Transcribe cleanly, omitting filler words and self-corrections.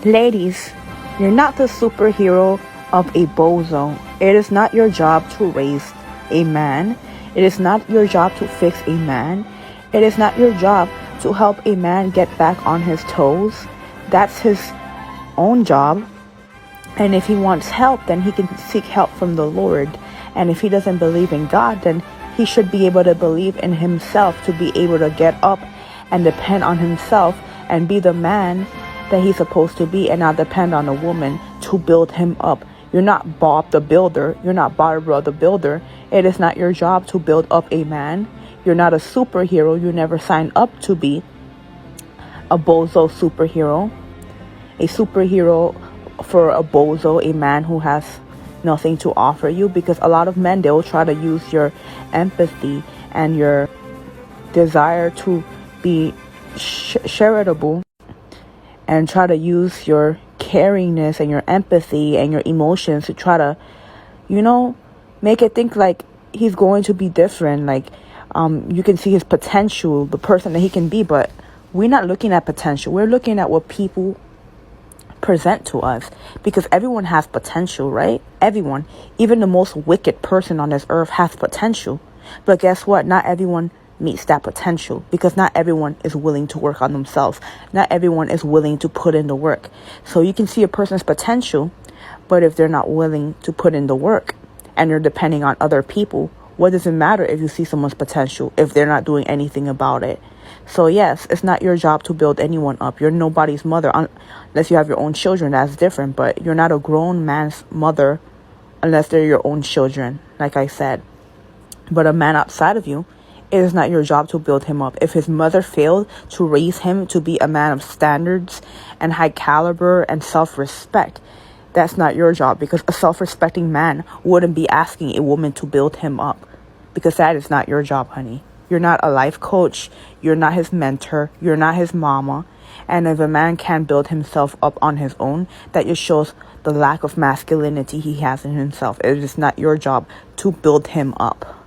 Ladies, you're not the superhero of a bozo. It is not your job to raise a man. It is not your job to fix a man. It is not your job to help a man get back on his toes. That's his own job. And if he wants help, then he can seek help from the Lord. And if he doesn't believe in God, then he should be able to believe in himself to be able to get up and depend on himself and be the man that he's supposed to be, and not depend on a woman to build him up. You're not Bob the Builder. You're not Barbara the Builder. It is not your job to build up a man. You're not a superhero. You never signed up to be a bozo superhero. A superhero for a bozo, a man who has nothing to offer you. Because a lot of men, they'll try to use your empathy and your desire to be charitable, and try to use your caringness and your empathy and your emotions to try to, make it think like he's going to be different. Like, you can see his potential, the person that he can be, but we're not looking at potential. We're looking at what people present to us, because everyone has potential, right? Everyone, even the most wicked person on this earth has potential. But guess what? Not everyone meets that potential, because not everyone is willing to work on themselves. Not everyone is willing to put in the work. So you can see a person's potential, but if they're not willing to put in the work and they're depending on other people, what does it matter if you see someone's potential if they're not doing anything about it? So yes, it's not your job to build anyone up. You're nobody's mother, unless you have your own children. That's different. But you're not a grown man's mother unless they're your own children, like I said. But a man outside of you, it is not your job to build him up. If his mother failed to raise him to be a man of standards and high caliber and self-respect, that's not your job, because a self-respecting man wouldn't be asking a woman to build him up, because that is not your job, honey. You're not a life coach. You're not his mentor. You're not his mama. And if a man can't build himself up on his own, that just shows the lack of masculinity he has in himself. It is not your job to build him up.